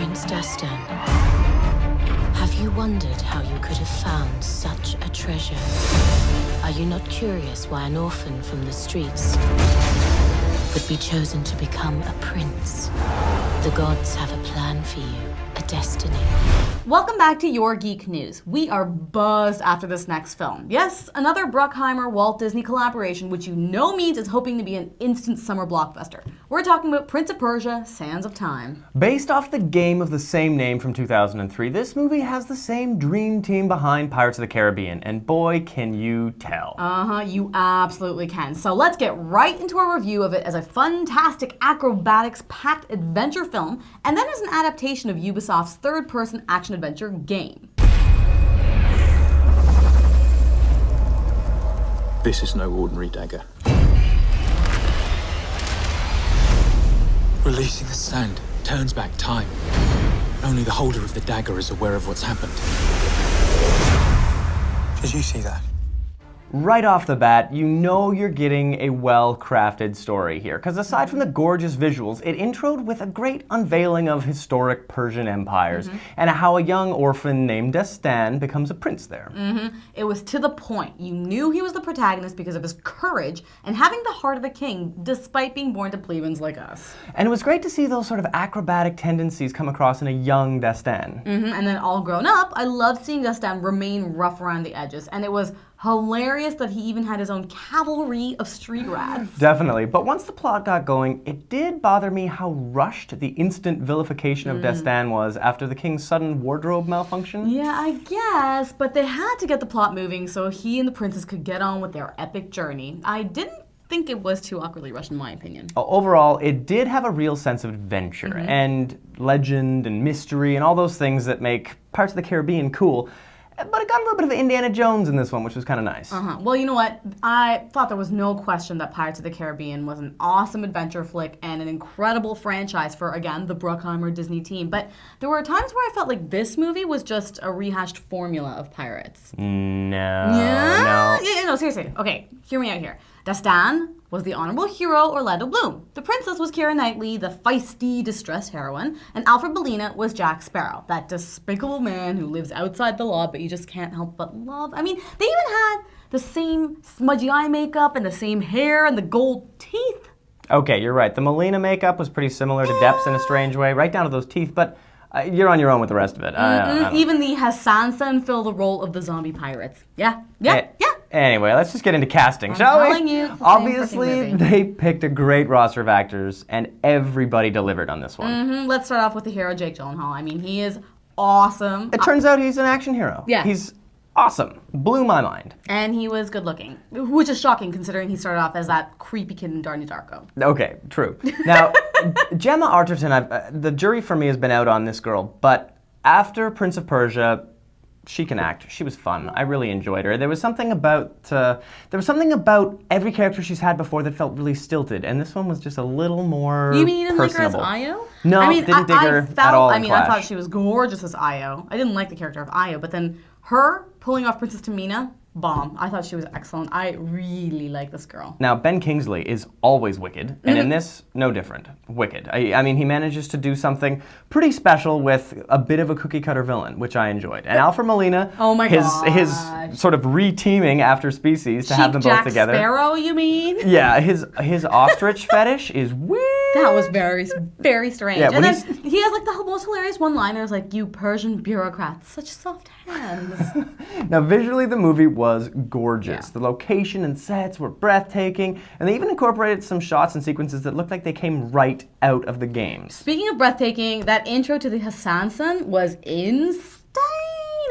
Prince Dastan, have you wondered how you could have found such a treasure? Are you not curious why an orphan from the streets would be chosen to become a prince? The gods have a plan for you, a destiny. Welcome back to Your Geek News. We are buzzed after this next film. Yes, another Bruckheimer-Walt Disney collaboration, which you know means it's hoping to be an instant summer blockbuster. We're talking about Prince of Persia, Sands of Time. Based off the game of the same name from 2003, this movie has the same dream team behind Pirates of the Caribbean, and boy, can you tell. You absolutely can. So let's get right into a review of it as a fantastic acrobatics-packed adventure film, and then as an adaptation of Ubisoft's third-person action-adventure game. This is no ordinary dagger. Releasing the sand turns back time. Only the holder of the dagger is aware of what's happened. Did you see that? Right off the bat, you know you're getting a well-crafted story here, because aside from the gorgeous visuals, it introed with a great unveiling of historic Persian empires, and how a young orphan named Dastan becomes a prince there. It was to the point. You knew he was the protagonist because of his courage and having the heart of a king, despite being born to plebeians like us. And it was great to see those sort of acrobatic tendencies come across in a young Dastan. And then all grown up, I loved seeing Dastan remain rough around the edges, and it was hilarious that he even had his own cavalry of street rats. Definitely, but once the plot got going, it did bother me how rushed the instant vilification of Dastan was after the king's sudden wardrobe malfunction. Yeah, I guess, but they had to get the plot moving so he and the princess could get on with their epic journey. I didn't think it was too awkwardly rushed in my opinion. Overall, it did have a real sense of adventure and legend and mystery and all those things that make Pirates of the Caribbean cool. But it got a little bit of Indiana Jones in this one, which was kind of nice. Well, you know what? I thought there was no question that Pirates of the Caribbean was an awesome adventure flick and an incredible franchise for, again, the Bruckheimer Disney team. But there were times where I felt like this movie was just a rehashed formula of pirates. No. No, seriously. Okay, hear me out here. Dastan was the honorable hero Orlando Bloom. The princess was Keira Knightley, the feisty, distressed heroine, and Alfred Molina was Jack Sparrow, that despicable man who lives outside the law but you just can't help but love. I mean, they even had the same smudgy eye makeup and the same hair and the gold teeth. Okay, you're right. The Molina makeup was pretty similar to Depp's in a strange way, right down to those teeth, but you're on your own with the rest of it. Even the Hassan fill the role of the zombie pirates. Yeah. Anyway, let's just get into casting, shall we? I'm telling you, it's the same Obviously, freaking movie. they picked a great roster of actors, and everybody delivered on this one. Let's start off with the hero, Jake Gyllenhaal. I mean, he is awesome. It turns out he's an action hero. Yeah. He's awesome. Blew my mind. And he was good looking, which is shocking considering he started off as that creepy kid in Donnie Darko. Okay, true. Now, Gemma Arterton, the jury for me has been out on this girl, but after Prince of Persia, she can act. She was fun. I really enjoyed her. There was something about every character she's had before that felt really stilted, and this one was just a little more You mean you didn't personable. like her as Io? No, I mean, didn't dig her at all. I in mean, Clash. I thought she was gorgeous as Io. I didn't like the character of Io, but then her pulling off Princess Tamina, bomb. I thought she was excellent. I really like this girl. Now, Ben Kingsley is always wicked, and in this, no different. Wicked. I mean, he manages to do something pretty special with a bit of a cookie-cutter villain, which I enjoyed. And Alfred Molina, Oh my his God. sort of re-teaming after Species to have them both Jack together. Sparrow, you mean? Yeah, his ostrich fetish is weird. That was very, very strange. Yeah, and when then he has like the most hilarious one-liners, like, "You Persian bureaucrats, such soft hands." Now, visually, the movie was gorgeous. Yeah. The location and sets were breathtaking, and they even incorporated some shots and sequences that looked like they came right out of the games. Speaking of breathtaking, that intro to the Hassan was insane.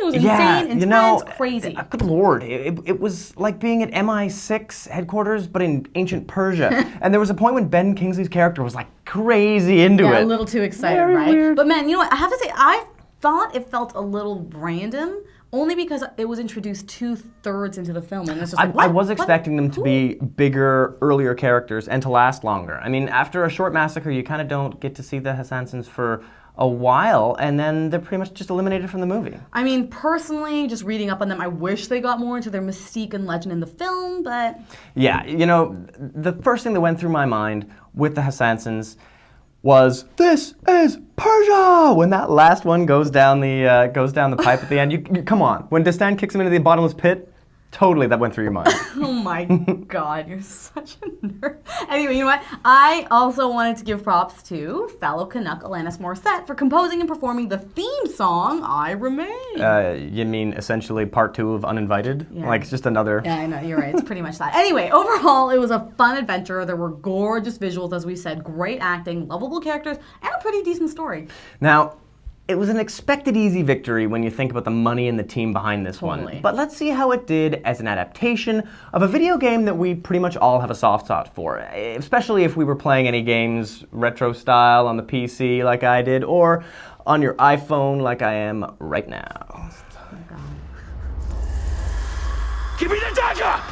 It was Yeah, insane, you know, intense, crazy. Good lord, it was like being at MI6 headquarters, but in ancient Persia. And there was a point when Ben Kingsley's character was like crazy into Yeah, it. a little too excited, Very right? weird. But man, you know what? I have to say, I thought it felt a little random, only because it was introduced 2/3 into the film, and it's just like, I what? was What? expecting them to be bigger, earlier characters and to last longer. I mean, after a short massacre, you kind of don't get to see the Hassansins for a while, and then they're pretty much just eliminated from the movie. I mean, personally, just reading up on them, I wish they got more into their mystique and legend in the film, but... Yeah, you know, the first thing that went through my mind with the Hassansins was "This is Persia" when that last one goes down the pipe at the end. You come on, when Destan kicks him into the bottomless pit, totally that went through your mind. Oh my god, you're such a nerd. Anyway, you know what? I also wanted to give props to fellow Canuck Alanis Morissette for composing and performing the theme song, I Remain. You mean essentially part 2 of Uninvited? Yeah. Like it's just another... Yeah, I know, you're right. It's pretty much that. Anyway, overall, it was a fun adventure. There were gorgeous visuals, as we said, great acting, lovable characters, and a pretty decent story. Now, it was an expected easy victory when you think about the money and the team behind this Totally. one. But let's see how it did as an adaptation of a video game that we pretty much all have a soft spot for, especially if we were playing any games retro style on the PC like I did, or on your iPhone like I am right now. Oh, God. Give me the dagger!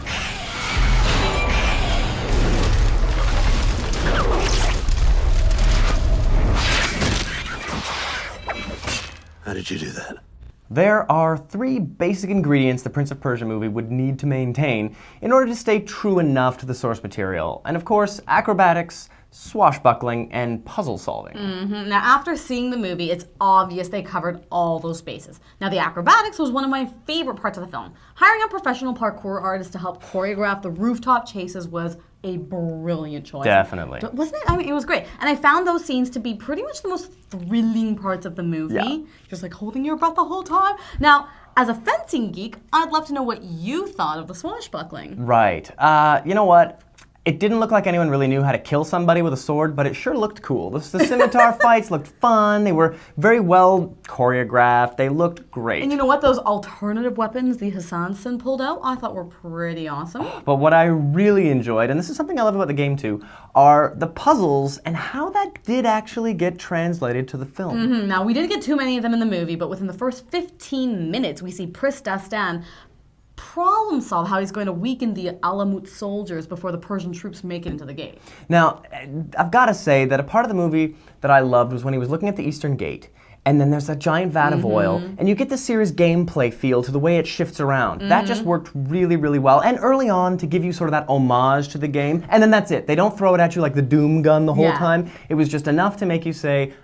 How did you do that? There are 3 basic ingredients the Prince of Persia movie would need to maintain in order to stay true enough to the source material. And of course, acrobatics, swashbuckling, and puzzle solving. Now, after seeing the movie, it's obvious they covered all those bases. Now, the acrobatics was one of my favorite parts of the film. Hiring a professional parkour artist to help choreograph the rooftop chases was a brilliant choice. Definitely. Wasn't it? I mean, it was great. And I found those scenes to be pretty much the most thrilling parts of the movie. Yeah. Just like holding your breath the whole time. Now, as a fencing geek, I'd love to know what you thought of the swashbuckling. Right. You know what? It didn't look like anyone really knew how to kill somebody with a sword, but it sure looked cool. The scimitar fights looked fun. They were very well choreographed. They looked great. And you know what? Those alternative weapons the Hassanson pulled out, I thought were pretty awesome. But what I really enjoyed, and this is something I love about the game too, are the puzzles and how that did actually get translated to the film. Now, we didn't get too many of them in the movie, but within the first 15 minutes, we see Pris Dastan problem solve how he's going to weaken the Alamut soldiers before the Persian troops make it into the gate. Now, I've got to say that a part of the movie that I loved was when he was looking at the Eastern Gate, and then there's that giant vat of oil, and you get the serious gameplay feel to the way it shifts around. That just worked really, really well, and early on to give you sort of that homage to the game, and then that's it. They don't throw it at you like the Doom gun the whole Yeah. time. It was just enough to make you say,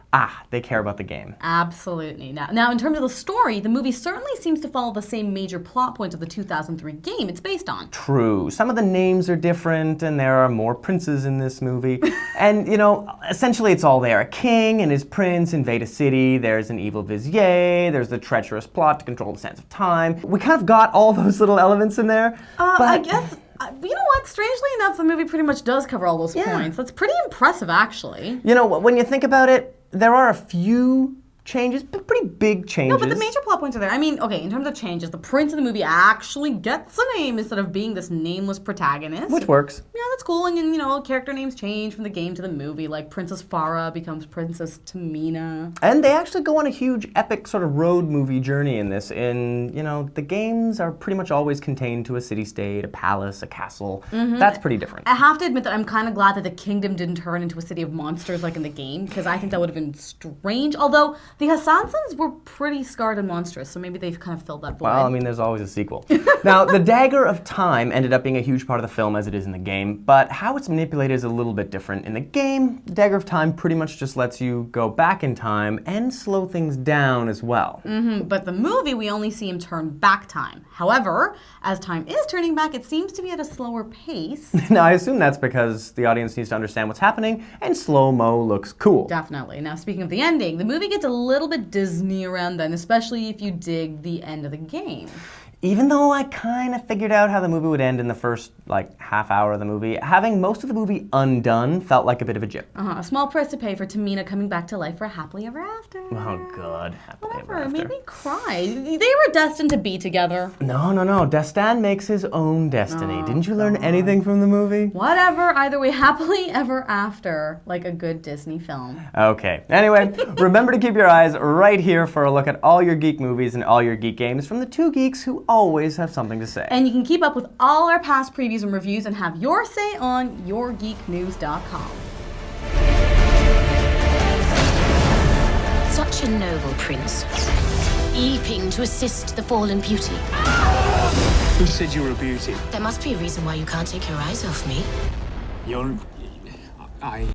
they care about the game. Absolutely. Now, in terms of the story, the movie certainly seems to follow the same major plot points of the 2003 game it's based on. True. Some of the names are different, and there are more princes in this movie. And, you know, essentially it's all there. A king and his prince invade a city. There's an evil vizier. There's the treacherous plot to control the sands of time. We kind of got all those little elements in there. I guess, you know what? Strangely enough, the movie pretty much does cover all those points. That's pretty impressive, actually. You know, when you think about it, there are a few changes, but pretty big changes. No, but the major plot points are there. I mean, okay, in terms of changes, the prince in the movie actually gets a name instead of being this nameless protagonist. Which works. Yeah, that's cool. And, you know, character names change from the game to the movie. Like Princess Farah becomes Princess Tamina. And they actually go on a huge epic sort of road movie journey in this. You know, the games are pretty much always contained to a city-state, a palace, a castle. That's pretty different. I have to admit that I'm kind of glad that the kingdom didn't turn into a city of monsters like in the game, because I think that would have been strange. Although the Hassansons were pretty scarred and monstrous, so maybe they've kind of filled that void. Well, I mean, there's always a sequel. Now, the Dagger of Time ended up being a huge part of the film as it is in the game, but how it's manipulated is a little bit different. In the game, the Dagger of Time pretty much just lets you go back in time and slow things down as well. But the movie, we only see him turn back time. However, as time is turning back, it seems to be at a slower pace. Now, I assume that's because the audience needs to understand what's happening, and slow-mo looks cool. Definitely. Now, speaking of the ending, the movie gets a little bit Disney around then, especially if you dig the end of the game. Even though I kind of figured out how the movie would end in the first, half hour of the movie, having most of the movie undone felt like a bit of a jip. A small price to pay for Tamina coming back to life for happily ever after. Oh, God. Happily ever Whatever, it after. made me cry. They were destined to be together. No. Destan makes his own destiny. Didn't you learn anything from the movie? Whatever, either way, happily ever after, like a good Disney film. Okay. Anyway, remember to keep your eyes right here for a look at all your geek movies and all your geek games from the two geeks who always have something to say. And you can keep up with all our past previews and reviews and have your say on yourgeeknews.com. Such a noble prince, leaping to assist the fallen beauty. Who said you were a beauty? There must be a reason why you can't take your eyes off me. You're... I...